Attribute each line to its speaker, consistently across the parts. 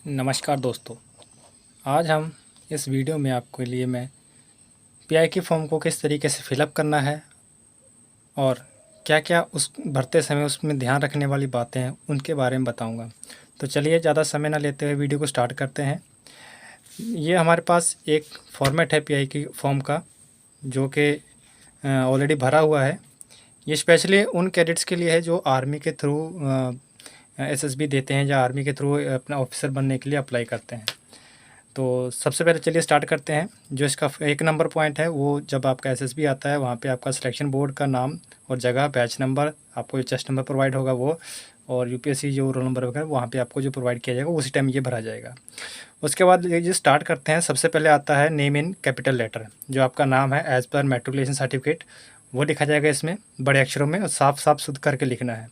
Speaker 1: नमस्कार दोस्तों। आज हम इस वीडियो में आपके लिए मैं पीआई की फॉर्म को किस तरीके से फिलअप करना है और क्या क्या उस भरते समय उसमें ध्यान रखने वाली बातें हैं उनके बारे में बताऊंगा। तो चलिए ज़्यादा समय ना लेते हुए वीडियो को स्टार्ट करते हैं। ये हमारे पास एक फॉर्मेट है पीआई की फॉर्म का, जो कि ऑलरेडी भरा हुआ है। ये स्पेशली उन कैडेट्स के लिए है जो आर्मी के थ्रू एसएसबी देते हैं या आर्मी के थ्रू अपना ऑफिसर बनने के लिए अप्लाई करते हैं। तो सबसे पहले चलिए स्टार्ट करते हैं। जो इसका एक नंबर पॉइंट है, वो जब आपका एसएसबी आता है वहाँ पे आपका सिलेक्शन बोर्ड का नाम और जगह, बैच नंबर, आपको जो चेस्ट नंबर प्रोवाइड होगा वो, और यूपीएससी जो रोल नंबर वगैरह वहाँ पे आपको जो प्रोवाइड किया जाएगा उसी टाइम ये भरा जाएगा। उसके बाद ये स्टार्ट करते हैं। सबसे पहले आता है नेम इन कैपिटल लेटर। जो आपका नाम है एज़ पर मैट्रिकुलेशन सर्टिफिकेट वो लिखा जाएगा इसमें बड़े अक्षरों में और साफ साफ शुद्ध करके लिखना है।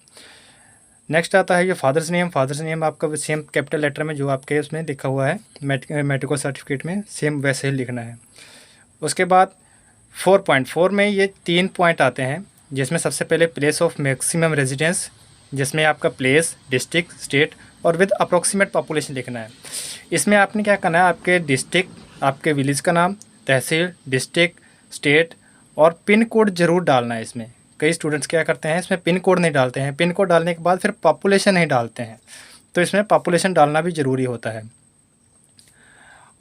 Speaker 1: नेक्स्ट आता है ये फादर्स नेम। फादर्स नेम आपका सेम कैपिटल लेटर में जो आपके उसमें लिखा हुआ है मेडिकल सर्टिफिकेट में सेम वैसे ही लिखना है। उसके बाद 4.4 में ये 3 पॉइंट आते हैं, जिसमें सबसे पहले प्लेस ऑफ मैक्सिमम रेजिडेंस, जिसमें आपका प्लेस, डिस्ट्रिक्ट, स्टेट और विद अप्रोक्सीमेट पॉपुलेशन लिखना है। इसमें आपने क्या करना है, आपके डिस्ट्रिक्ट, आपके विलेज का नाम, तहसील, डिस्ट्रिक्ट, स्टेट और पिन कोड ज़रूर डालना है इसमें। कई स्टूडेंट्स क्या करते हैं, इसमें पिन कोड नहीं डालते हैं। पिन कोड डालने के बाद फिर पॉपुलेशन नहीं डालते हैं, तो इसमें पॉपुलेशन डालना भी ज़रूरी होता है।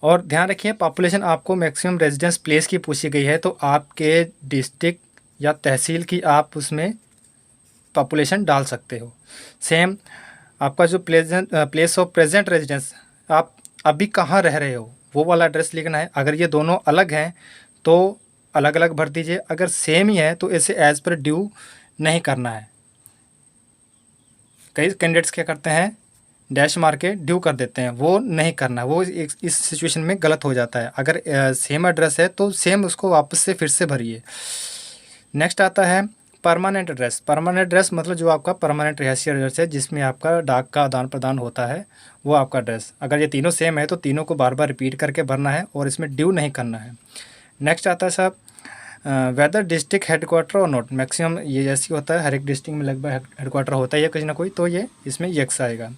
Speaker 1: और ध्यान रखिए, पॉपुलेशन आपको मैक्सिमम रेजिडेंस प्लेस की पूछी गई है, तो आपके डिस्ट्रिक्ट या तहसील की आप उसमें पॉपुलेशन डाल सकते हो। सेम आपका जो प्लेस ऑफ प्रेजेंट रेजिडेंस, आप अभी कहाँ रह रहे हो वो वाला एड्रेस लिखना है। अगर ये दोनों अलग हैं तो अलग अलग भर दीजिए, अगर सेम ही है तो इसे एज़ पर ड्यू नहीं करना है। कई कैंडिडेट्स क्या करते हैं, डैश मार के ड्यू कर देते हैं, वो नहीं करना, वो इस सिचुएशन में गलत हो जाता है। अगर सेम एड्रेस है तो सेम उसको वापस से फिर से भरिए। नेक्स्ट आता है परमानेंट एड्रेस। परमानेंट एड्रेस मतलब जो आपका परमानेंट रिहायशी एड्रेस है, जिसमें आपका डाक का आदान प्रदान होता है, वो आपका एड्रेस। अगर ये तीनों सेम है तो तीनों को बार बार रिपीट करके भरना है और इसमें ड्यू नहीं करना है। नेक्स्ट आता है साहब वेदर डिस्ट्रिक्ट हेडक्वार्टर और नोट। मैक्सिमम ये जैसे होता है, हर एक डिस्ट्रिक्ट में लगभग हेडक्वार्टर होता है या कहीं ना कोई, तो ये इसमें यक्स आएगा।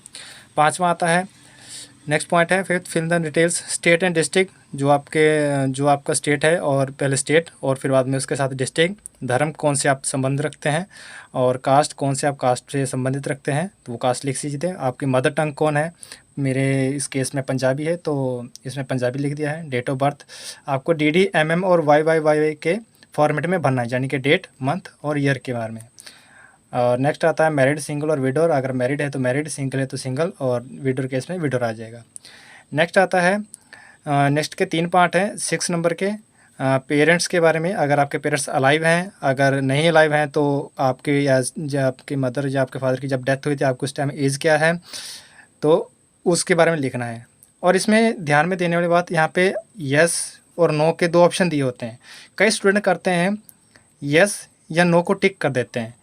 Speaker 1: 5वां आता है, नेक्स्ट पॉइंट है fifth, fill the details state and district. जो आपका स्टेट है, और पहले स्टेट और फिर बाद में उसके साथ डिस्ट्रिक्ट। धर्म कौन से आप संबंध रखते हैं, और कास्ट कौन से आप कास्ट से संबंधित रखते हैं, तो वो कास्ट लिख दीजिए। आपकी मदर टंग कौन है, मेरे इस केस में पंजाबी है तो इसमें पंजाबी लिख दिया है। डेट ऑफ बर्थ आपको डीडी, एमएम और वाई के फॉर्मेट में भरना है, यानी कि डेट, मंथ और ईयर के बारे में। और नेक्स्ट आता है मैरिड, सिंगल और विडोर। अगर मैरिड है तो मैरिड, सिंगल है तो सिंगल, और विडोर केस में विडोर आ जाएगा। नेक्स्ट आता है, नेक्स्ट के 3 पार्ट हैं 6 नंबर के। पेरेंट्स के बारे में, अगर आपके पेरेंट्स अलाइव हैं, अगर नहीं अलाइव हैं तो आपके जब आपके मदर या आपके फादर की जब डेथ हुई थी, आपको उस टाइम एज क्या है, तो उसके बारे में लिखना है। और इसमें ध्यान में देने वाली बात, यहाँ पे यस और नो के 2 ऑप्शन दिए होते हैं। कई स्टूडेंट करते हैं यस या नो को टिक कर देते हैं।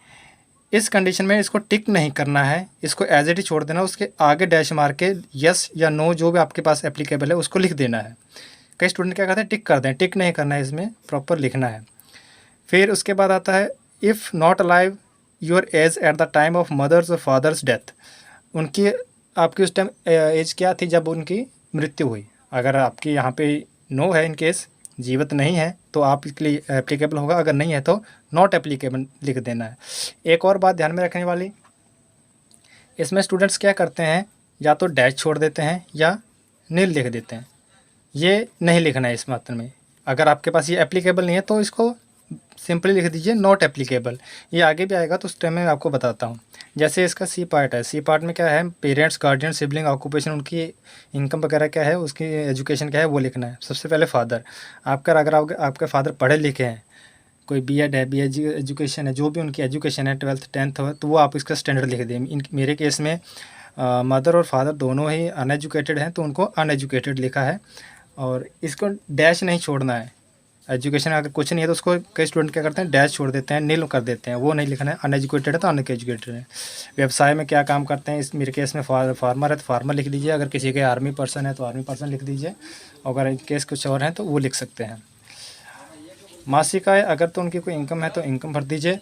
Speaker 1: इस कंडीशन में इसको टिक नहीं करना है, इसको एज इट ही छोड़ देना, उसके आगे डैश मार के यस या नो जो भी आपके पास एप्लीकेबल है उसको लिख देना है। कई स्टूडेंट क्या करते हैं, टिक करते हैं, टिक नहीं करना है, इसमें प्रॉपर लिखना है। फिर उसके बाद आता है if not alive your age at the time of mother's और फादर्स डेथ। उनकी आपकी उस टाइम एज क्या थी जब उनकी मृत्यु हुई। अगर आपकी यहाँ पे नो है, इन केस जीवित नहीं है, तो आप इसके लिए एप्लीकेबल होगा, अगर नहीं है तो नॉट एप्लीकेबल लिख देना है। एक और बात ध्यान में रखने वाली, इसमें स्टूडेंट्स क्या करते हैं, या तो डैश छोड़ देते हैं या नील लिख देते हैं। ये नहीं लिखना है इस मात्र में। अगर आपके पास ये एप्लीकेबल नहीं है तो इसको सिंपली लिख दीजिए नॉट एप्लीकेबल। ये आगे भी आएगा तो उस टाइम में आपको बताता हूँ। जैसे इसका सी पार्ट है, सी पार्ट में क्या है, पेरेंट्स, गार्जियन, सिबलिंग, ऑक्यूपेशन, उनकी इनकम वगैरह क्या है, उसकी एजुकेशन क्या है वो लिखना है। सबसे पहले फादर, अगर आपके फादर पढ़े लिखे हैं, कोई बीएड है, बी एजुकेशन है, जो भी उनकी एजुकेशन है, 12th 10th हो, तो वो आप इसका स्टैंडर्ड लिख दें। मेरे केस में मदर और फादर दोनों ही अनएजुकेटेड हैं, तो उनको अनएजुकेटेड लिखा है, और इसको डैश नहीं छोड़ना है। एजुकेशन अगर कुछ नहीं है तो उसको कई स्टूडेंट क्या करते हैं, डैश छोड़ देते हैं, नील कर देते हैं, वो नहीं लिखना है। अनएजुकेटेड है तो अनएजुकेटेड है। व्यवसाय में क्या काम करते हैं, इस मेरे केस में फार्मर है तो फार्मर लिख दीजिए। अगर किसी के आर्मी पर्सन है तो आर्मी पर्सन लिख दीजिए। अगर इन केस कुछ और हैं तो वो लिख सकते हैं। मासिक आय, अगर तो उनकी कोई इनकम है तो इनकम भर दीजिए।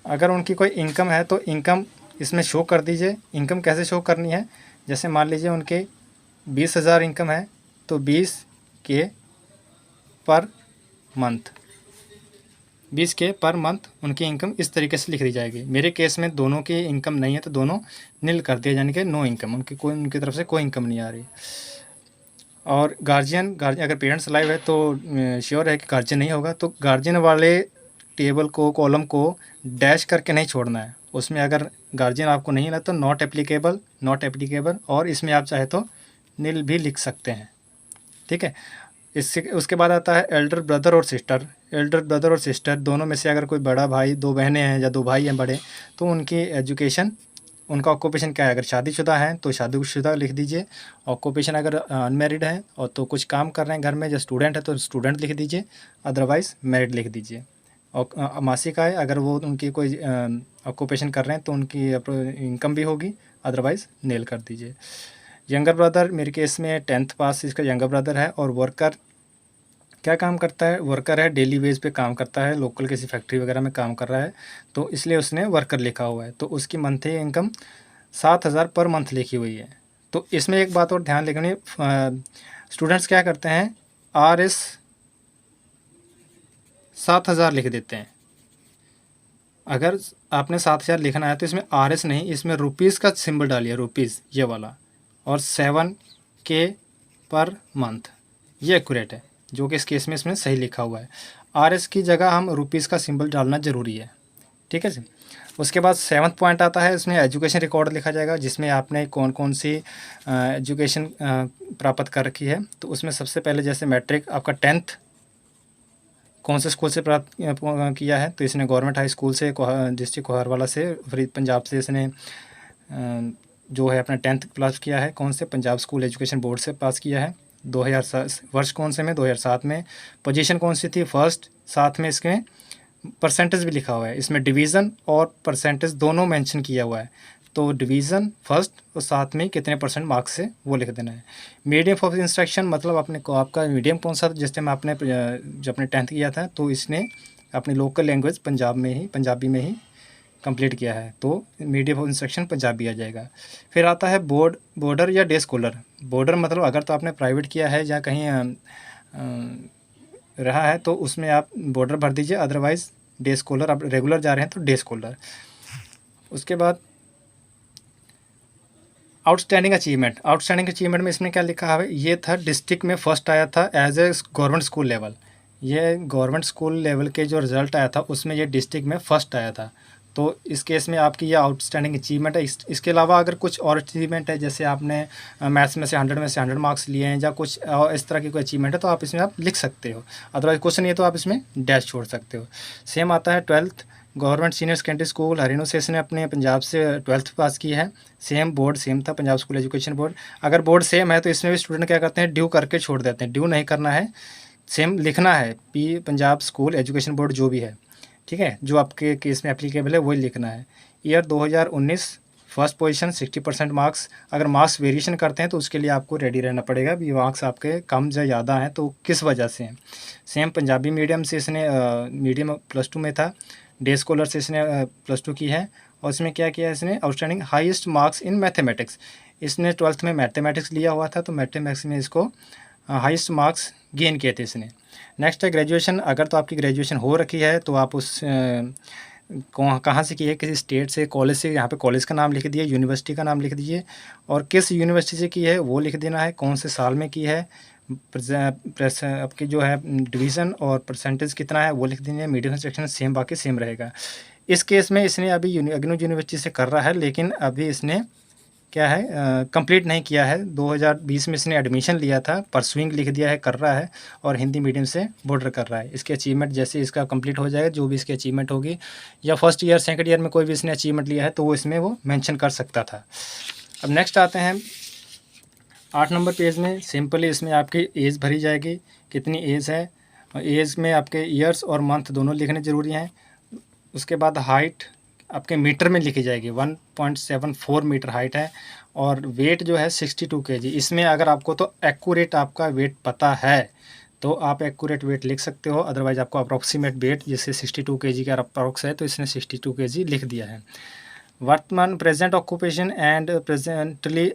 Speaker 1: अगर उनकी कोई इनकम है तो इनकम इसमें शो कर दीजिए। इनकम कैसे शो करनी है, जैसे मान लीजिए उनके 20,000 इनकम है तो 20K per month, 20K per month उनकी इनकम इस तरीके से लिख दी जाएगी। मेरे केस में दोनों की इनकम नहीं है तो दोनों नील कर दिया, यानी कि नो इनकम, उनकी तरफ से कोई इनकम नहीं आ रही। और गार्जियन अगर पेरेंट्स लाइव है तो श्योर है कि गार्जियन नहीं होगा, तो गार्जियन वाले टेबल को, कॉलम को डैश करके नहीं छोड़ना है। उसमें अगर गार्जियन आपको नहीं मिला तो नॉट एप्लीकेबल, और इसमें आप चाहे तो नील भी लिख सकते हैं, ठीक है। इससे उसके बाद आता है एल्डर ब्रदर और सिस्टर दोनों में से अगर कोई बड़ा भाई, 2 बहनें हैं या 2 भाई हैं बड़े, तो उनकी एजुकेशन, उनका ऑक्यूपेशन क्या है। अगर शादीशुदा हैं तो शादीशुदा लिख दीजिए। ऑक्यूपेशन अगर अनमैरिड है और तो कुछ काम कर रहे हैं घर में, जो स्टूडेंट है तो स्टूडेंट लिख दीजिए, अदरवाइज़ मैरिड लिख दीजिए। और मासिक आय अगर वो उनकी कोई ऑक्यूपेशन कर रहे हैं तो उनकी इनकम भी होगी, अदरवाइज़ नील कर दीजिए। यंगर ब्रदर, मेरे केस में 10th पास इसका यंगर ब्रदर है, और वर्कर क्या काम करता है, वर्कर है, डेली वेज पे काम करता है, लोकल किसी फैक्ट्री वगैरह में काम कर रहा है, तो इसलिए उसने वर्कर लिखा हुआ है। तो उसकी मंथली इनकम 7,000 पर मंथ लिखी हुई है। तो इसमें एक बात और ध्यान रखनी, स्टूडेंट्स क्या करते हैं, RS 7,000 लिख देते हैं। अगर आपने 7,000 लिखना है तो इसमें RS नहीं, इसमें रुपीज़ का सिंबल डालिए, रुपीज़ ये वाला, और 7K पर मंथ, ये एक्यूरेट है, जो कि इस केस में इसमें सही लिखा हुआ है। RS की जगह हम रुपीज़ का सिंबल डालना ज़रूरी है, ठीक है जी। उसके बाद 7th पॉइंट आता है, इसमें एजुकेशन रिकॉर्ड लिखा जाएगा, जिसमें आपने कौन कौन सी एजुकेशन प्राप्त कर रखी है। तो उसमें सबसे पहले जैसे मैट्रिक, आपका 10th कौन से स्कूल से प्राप्त किया है, तो इसने गवर्नमेंट हाई स्कूल से, डिस्ट्रिक्ट कोहरवाला से, फरीद पंजाब से इसने जो है अपना 10th पास किया है। कौन से, पंजाब स्कूल एजुकेशन बोर्ड से पास किया है। 2007 वर्ष कौन से में, 2007 में। पोजीशन कौन सी थी, फर्स्ट। साथ में इसमें परसेंटेज भी लिखा हुआ है, इसमें डिवीज़न और परसेंटेज दोनों मेंशन किया हुआ है। तो डिवीज़न फर्स्ट और साथ में कितने % मार्क्स से वो लिख देना है। मीडियम ऑफ इंस्ट्रक्शन मतलब अपने को आपका मीडियम कौन सा, जिस टाइम आपने जब अपने 10th किया था तो इसने अपनी लोकल लैंग्वेज पंजाबी में ही कंप्लीट किया है, तो मीडियम ऑफ इंस्ट्रक्शन पंजाबी आ जाएगा। फिर आता है बॉर्डर या डे स्कॉलर। बॉर्डर मतलब अगर तो आपने प्राइवेट किया है या कहीं रहा है तो उसमें आप बॉर्डर भर दीजिए, अदरवाइज़ डे स्कॉलर, आप रेगुलर जा रहे हैं तो डे स्कॉलर। उसके बाद आउटस्टैंडिंग अचीवमेंट में इसने क्या लिखा है, ये था डिस्ट्रिक्ट में फर्स्ट आया था as a government school level. ये गवर्नमेंट स्कूल लेवल के जो रिज़ल्ट आया था उसमें ये डिस्ट्रिक्ट में फर्स्ट आया था, तो इस केस में आपकी ये आउटस्टैंडिंग अचीवमेंट है। इसके अलावा अगर कुछ और अचीवमेंट है, जैसे आपने मैथ्स में से 100 मार्क्स लिए हैं या कुछ इस तरह की कोई अचीवमेंट है तो आप इसमें आप लिख सकते हो, अदरवाइज क्वेश्चन ये तो आप इसमें डैश छोड़ सकते हो। सेम आता है 12th government senior secondary school Haryana से, इसने अपने पंजाब से 12th पास की है। सेम बोर्ड सेम था, पंजाब स्कूल एजुकेशन बोर्ड। अगर बोर्ड सेम है तो इसमें भी स्टूडेंट क्या करते हैं, ड्यू करके छोड़ देते हैं। ड्यू नहीं करना है, सेम लिखना है, पंजाब स्कूल एजुकेशन बोर्ड जो भी है, ठीक है, जो आपके केस में एप्लीकेबल है वही लिखना है। Year 2019 first position 60% marks. अगर मार्क्स वेरिएशन करते हैं तो उसके लिए आपको रेडी रहना पड़ेगा, भी मार्क्स आपके कम या ज़्यादा हैं तो किस वजह से हैं। सेम पंजाबी मीडियम से इसने मीडियम +2 में था, डे स्कॉलर से इसने +2 की है। और इसमें क्या किया है इसने, outstanding highest marks in mathematics. इसने 12th में मैथमेटिक्स लिया हुआ था तो मैथमेटिक्स में इसको हाईएस्ट मार्क्स गेन किए थे इसने। नेक्स्ट है ग्रेजुएशन। अगर तो आपकी ग्रेजुएशन हो रखी है तो आप उस कहाँ से की है, किसी स्टेट से, कॉलेज से, यहाँ पे कॉलेज का नाम लिख दिए, यूनिवर्सिटी का नाम लिख दीजिए, और किस यूनिवर्सिटी से की है वो लिख देना है, कौन से साल में की है, आपकी जो है डिवीज़न और परसेंटेज कितना है वो लिख देंगे। मीडियम सेक्शन सेम, बाकी सेम रहेगा। इस केस में इसने अभी अग्नो यूनिवर्सिटी से कर रहा है, लेकिन अभी इसने क्या है कंप्लीट नहीं किया है। 2020 में इसने एडमिशन लिया था, परसुइंग लिख दिया है, कर रहा है, और हिंदी मीडियम से बॉर्डर कर रहा है। इसकी अचीवमेंट जैसे इसका कंप्लीट हो जाएगा, जो भी इसकी अचीवमेंट होगी, या फर्स्ट ईयर सेकंड ईयर में कोई भी इसने अचीवमेंट लिया है तो वो इसमें वो मेंशन कर सकता था। अब नेक्स्ट आते हैं 8 नंबर पेज में। सिंपली इसमें आपकी एज भरी जाएगी, कितनी एज है, और एज में आपके ईयर्स और मंथ दोनों लिखने ज़रूरी हैं। उसके बाद हाइट आपके मीटर में लिखी जाएगी, 1.74 मीटर हाइट है, और वेट जो है 62 kg। इसमें अगर आपको तो एक्यूरेट आपका वेट पता है तो आप एक्यूरेट वेट लिख सकते हो, अदरवाइज आपको अप्रॉक्सीमेट वेट जैसे 62 kg का अप्रॉक्स है तो इसने 62 kg लिख दिया है। वर्तमान present occupation and presently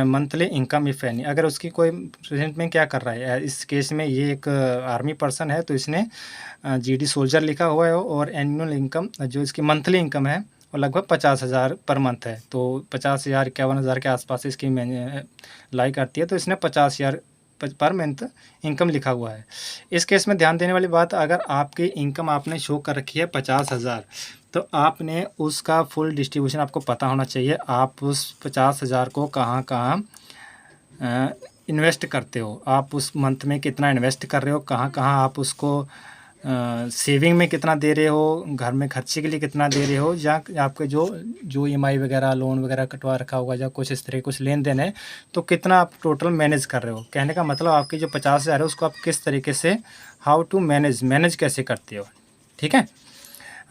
Speaker 1: monthly income if any, अगर उसकी कोई प्रेजेंट में क्या कर रहा है। इस केस में ये एक आर्मी पर्सन है, तो इसने जीडी सोल्जर लिखा हुआ है और एनुअल इनकम जो इसकी मंथली इनकम है वो लगभग 50,000 पर मंथ है। तो 50,000 51,000 के आसपास इसकी लाई करती है, तो इसने 50,000 पर मंथ इनकम लिखा हुआ है। इस केस में ध्यान देने वाली बात, अगर आपकी इनकम आपने शो कर रखी है 50,000, तो आपने उसका फुल डिस्ट्रीब्यूशन आपको पता होना चाहिए। आप उस 50,000 को कहाँ कहाँ इन्वेस्ट करते हो, आप उस मंथ में कितना इन्वेस्ट कर रहे हो, कहाँ कहाँ आप उसको सेविंग में कितना दे रहे हो, घर में खर्चे के लिए कितना दे रहे हो, या आपके जो ईएमआई वगैरह लोन वगैरह कटवा रखा होगा या कुछ इस तरह कुछ लेन देन है, तो कितना आप टोटल मैनेज कर रहे हो। कहने का मतलब आपकी जो 50,000 है उसको आप किस तरीके से हाउ टू मैनेज कैसे करते हो। ठीक है।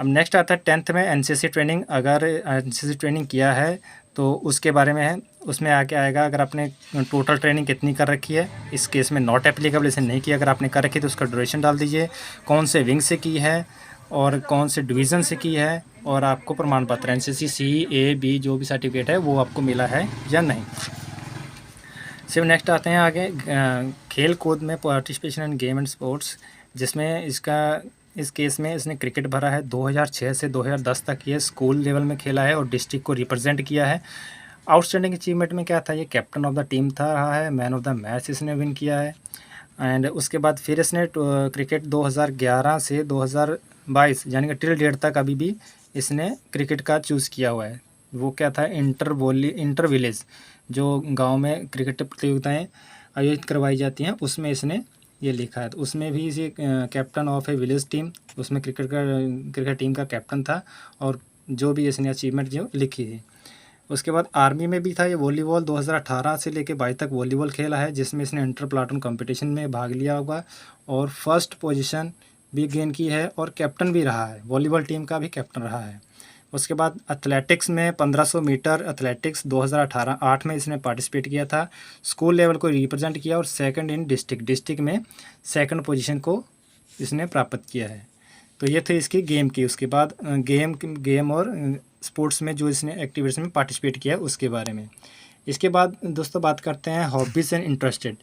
Speaker 1: अब नेक्स्ट आता है 10th में एनसीसी ट्रेनिंग। अगर एनसीसी ट्रेनिंग किया है तो उसके बारे में है, उसमें आके आएगा अगर आपने टोटल ट्रेनिंग कितनी कर रखी है। इस केस में नॉट एप्लीकेबल, इसे नहीं किया। अगर आपने कर रखी तो उसका ड्यूरेशन डाल दीजिए, कौन से विंग से की है और कौन से डिवीज़न से की है, और आपको प्रमाण पत्र एनसीसी CA-B जो भी सर्टिफिकेट है वो आपको मिला है या नहीं। सिर्फ नेक्स्ट आते हैं आगे खेल कूद में participation in game and sports, जिसमें इस केस में इसने क्रिकेट भरा है। 2006 से 2010 तक ये स्कूल लेवल में खेला है और डिस्ट्रिक्ट को रिप्रेजेंट किया है। आउटस्टैंडिंग अचीवमेंट में क्या था, ये कैप्टन ऑफ द टीम था रहा है, मैन ऑफ द मैच इसने विन किया है। एंड उसके बाद फिर इसने क्रिकेट 2011 से 2022 यानी कि टिल डेट तक अभी भी इसने क्रिकेट का चूज़ किया हुआ है। वो क्या था, इंटर विलेज जो गांव में क्रिकेट प्रतियोगिताएं आयोजित करवाई जाती हैं उसमें इसने ये लिखा है। तो उसमें भी इसे captain of A village team, उसमें क्रिकेट टीम का कैप्टन था, और जो भी इसने अचीवमेंट जो लिखी थी। उसके बाद आर्मी में भी था ये वॉलीबॉल, 2018 से लेकर 22 तक वॉलीबॉल खेला है, जिसमें इसने इंटर प्लाटून कंपटीशन में भाग लिया होगा और फर्स्ट पोजीशन भी गेन की है और कैप्टन भी रहा है, वॉलीबॉल टीम का भी कैप्टन रहा है। उसके बाद एथलेटिक्स में 1500 मीटर एथलेटिक्स 2018-8 में इसने पार्टिसिपेट किया था, स्कूल लेवल को रिप्रेजेंट किया और सेकंड इन डिस्ट्रिक्ट में सेकंड पोजीशन को इसने प्राप्त किया है। तो ये थे इसकी गेम की। उसके बाद गेम और स्पोर्ट्स में जो इसने एक्टिविटीज़ में पार्टिसिपेट किया उसके बारे में। इसके बाद दोस्तों बात करते हैं हॉबीज़ एंड इंटरेस्टेड।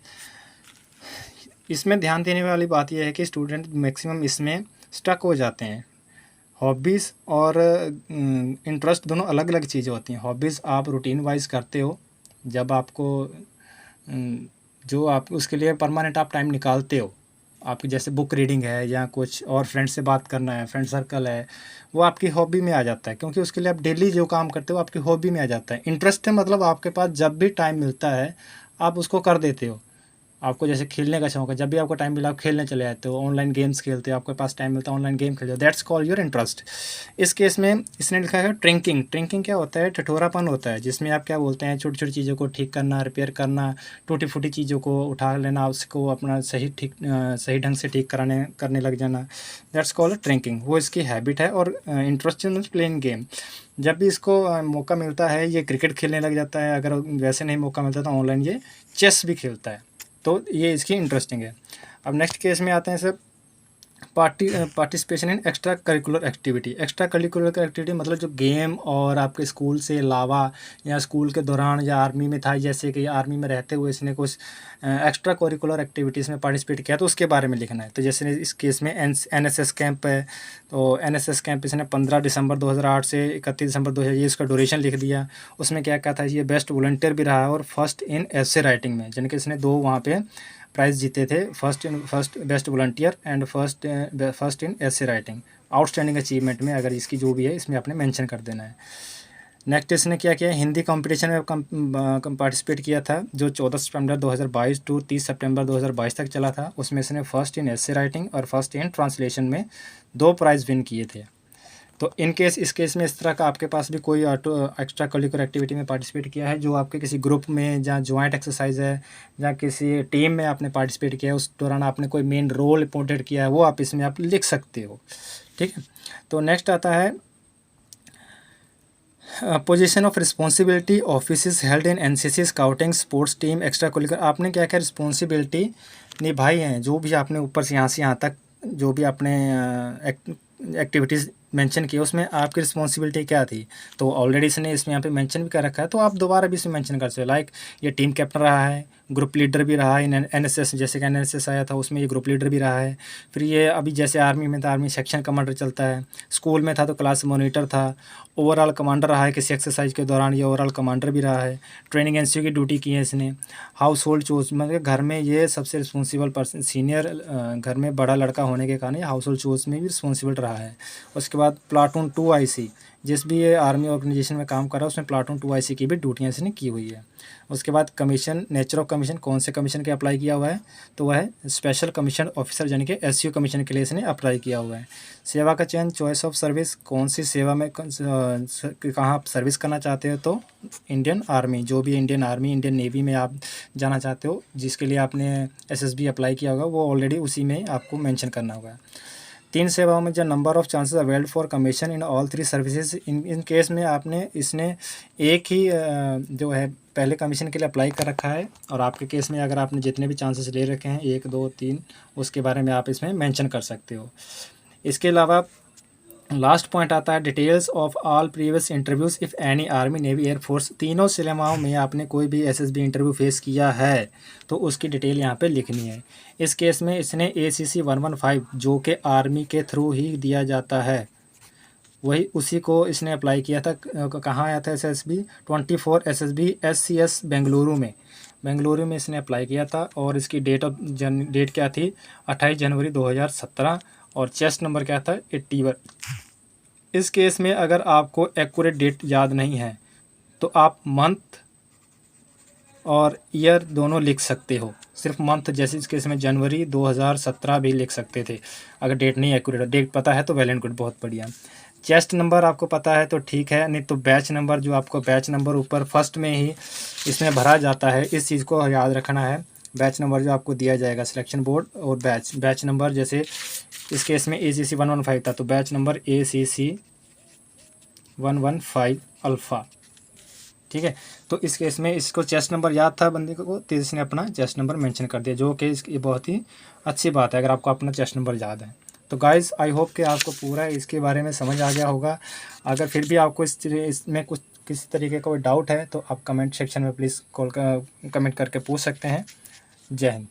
Speaker 1: इसमें ध्यान देने वाली बात यह है कि स्टूडेंट मैक्सिमम इसमें स्टक हो जाते हैं। हॉबीज़ और इंटरेस्ट दोनों अलग अलग चीज़ें होती हैं। हॉबीज़ आप रूटीन वाइज करते हो, जब आपको जो आप उसके लिए परमानेंट आप टाइम निकालते हो, आपकी जैसे बुक रीडिंग है या कुछ और फ्रेंड से बात करना है, फ्रेंड सर्कल है, वो आपकी हॉबी में आ जाता है, क्योंकि उसके लिए आप डेली जो काम करते हो आपकी हॉबी में आ जाता है। इंटरेस्ट है मतलब आपके पास जब भी टाइम मिलता है आप उसको कर देते हो। आपको जैसे खेलने का शौक है, जब भी आपको टाइम मिला आप खेलने चले जाते हो, ऑनलाइन गेम्स खेलते हो, आपके पास टाइम मिलता है ऑनलाइन गेम खेलते हो, दैट्स कॉल योर इंटरेस्ट। इस केस में इसने लिखा है ट्रिंकिंग क्या होता है, ठठोरापन होता है, जिसमें आप क्या बोलते हैं छोटी छोटी चीज़ों को ठीक करना, रिपेयर करना, टूटी फूटी चीज़ों को उठा लेना, उसको अपना सही ढंग से ठीक करने लग जाना, दैट्स कॉल्ड ट्रिंकिंग। वो इसकी हैबिट है। और इंटरेस्ट इन प्लेइंग गेम, जब भी इसको मौका मिलता है ये क्रिकेट खेलने लग जाता है, अगर वैसे नहीं मौका मिलता तो ऑनलाइन ये चेस भी खेलता है। तो ये इसकी इंटरेस्टिंग है। अब नेक्स्ट केस में आते हैं sir participation in extra curricular activity. Extra curricular activity मतलब जो गेम और आपके स्कूल से अलावा या स्कूल के दौरान या आर्मी में था, जैसे कि आर्मी में रहते हुए इसने कुछ एक्स्ट्रा करिकुलर एक्टिविटीज़ में पार्टिसिपेट किया तो उसके बारे में लिखना है। तो जैसे इस केस में NSS कैंप है, तो NSS कैंप इसने 15 दिसंबर 2008 से 31 दिसंबर 2000 ये इसका ड्यूरेशन लिख दिया। उसमें क्या क्या था, ये बेस्ट वॉलंटियर भी रहा है और फर्स्ट इन एसे राइटिंग में, यानी कि इसने 2 वहाँ पे प्राइज़ जीते थे, first best volunteer and first in essay writing. Outstanding achievement में अगर इसकी जो भी है इसमें आपने मेंशन कर देना है। नेक्स्ट इसने क्या किया, हिंदी कंपटीशन में पार्टिसिपेट किया था, जो 14 सितंबर 2022 टू 30 सितंबर 2022 तक चला था। उसमें इसने फर्स्ट इन एसे राइटिंग और फर्स्ट इन ट्रांसलेशन में 2 प्राइज़ विन किए थे। तो इस केस में इस तरह का आपके पास भी कोई एक्स्ट्रा करिकुलर एक्टिविटी में पार्टिसिपेट किया है, जो आपके किसी ग्रुप में जहाँ जॉइंट एक्सरसाइज है या किसी टीम में आपने पार्टिसिपेट किया है, उस दौरान आपने कोई मेन रोल इम्पोर्टेड किया है, वो आप इसमें आप लिख सकते हो। ठीक है। तो नेक्स्ट आता है position of responsibility office held in NCC scouting sports team extra curricular. आपने क्या क्या रिस्पॉन्सिबिलिटी निभाई हैं, जो भी आपने ऊपर से यहाँ तक जो भी आपने एक्टिविटीज़ मेंशन किया उसमें आपकी रिस्पॉन्सिबिलिटी क्या थी, तो ऑलरेडी इसने इसमें यहाँ पे मेंशन भी कर रखा है, तो आप दोबारा भी इसमें मेंशन कर सकते हो। लाइक ये टीम कैप्टन रहा है, ग्रुप लीडर भी रहा है इन एनएसएस, जैसे कि एनएसएस आया था उसमें ये ग्रुप लीडर भी रहा है। फिर ये अभी जैसे आर्मी में था, आर्मी सेक्शन कमांडर चलता है, स्कूल में था तो क्लास मॉनिटर था, ओवरऑल कमांडर रहा है किसी एक्सरसाइज के दौरान, ये ओवरऑल कमांडर भी रहा है, ट्रेनिंग एनसीयू की ड्यूटी की है इसने, हाउस होल्ड चोर्स मतलब घर में ये सबसे रिस्पॉन्सिबल पर्सन, सीनियर घर में बड़ा लड़का होने के कारण ये हाउस होल्ड चोर्स में भी रिस्पॉन्सिबल रहा है। उसके बाद प्लाटून 2 IC, जिस भी ये आर्मी ऑर्गेनाइजेशन में काम कर रहा है उसमें प्लाटून 2 IC की भी ड्यूटियाँ इसने की हुई है। उसके बाद कमीशन, नेचर ऑफ कमीशन, कौन से कमीशन के अप्लाई किया हुआ है, तो वह है स्पेशल कमीशन ऑफिसर यानी कि SU कमीशन के लिए इसने अप्लाई किया हुआ है। सेवा का चयन, चॉइस ऑफ सर्विस, कौन सी सेवा में कहाँ आप सर्विस करना चाहते हो, तो इंडियन आर्मी, जो भी इंडियन आर्मी, इंडियन नेवी में आप जाना चाहते हो, जिसके लिए आपने SSB अप्लाई किया होगा वो ऑलरेडी उसी में आपको मेंशन करना होगा। 3 सेवाओं में जो number of chances availed for commission in all 3 services, in case में आपने इसने एक ही जो है पहले कमीशन के लिए अप्लाई कर रखा है, और आपके केस में अगर आपने जितने भी चांसेस ले रखे हैं 1 2 3 उसके बारे में आप इसमें मेंशन कर सकते हो। इसके अलावा लास्ट पॉइंट आता है details of all previous interviews if any army navy air force, तीनों सेवाओं में आपने कोई भी SSB इंटरव्यू फेस किया है तो उसकी डिटेल यहाँ पे लिखनी है। इस केस में इसने ACC 115 जो कि आर्मी के थ्रू ही दिया जाता है, वही उसी को इसने अप्लाई किया था। कहाँ आया था SSB 24 SSB SCS बेंगलुरु में इसने अप्लाई किया था, और इसकी डेट क्या थी 28 जनवरी 2017, और चेस्ट नंबर क्या था 81। इस केस में अगर आपको एक्यूरेट डेट याद नहीं है तो आप मंथ और ईयर दोनों लिख सकते हो, सिर्फ मंथ जैसे इस केस में जनवरी 2017 भी लिख सकते थे। अगर डेट नहीं एक्यूरेट, डेट पता है तो वेल एंड गुड, बहुत बढ़िया। चेस्ट नंबर आपको पता है तो ठीक है, नहीं तो बैच नंबर, जो आपको बैच नंबर ऊपर फर्स्ट में ही इसमें भरा जाता है, इस चीज़ को याद रखना है। बैच नंबर जो आपको दिया जाएगा सिलेक्शन बोर्ड, और बैच नंबर जैसे इस केस में ACC 115 था तो बैच नंबर ACC 115 अल्फ़ा, ठीक है। तो इस केस में इसको चेस्ट नंबर याद था बंदे को, तो इसने अपना चेस्ट नंबर मेंशन कर दिया, जो कि ये बहुत ही अच्छी बात है अगर आपको अपना चेस्ट नंबर याद है। तो गाइस आई होप कि आपको पूरा इसके बारे में समझ आ गया होगा। अगर फिर भी आपको इसमें कुछ किसी तरीके का कोई डाउट है तो आप कमेंट सेक्शन में प्लीज़ कमेंट करके पूछ सकते हैं। जय हिंद।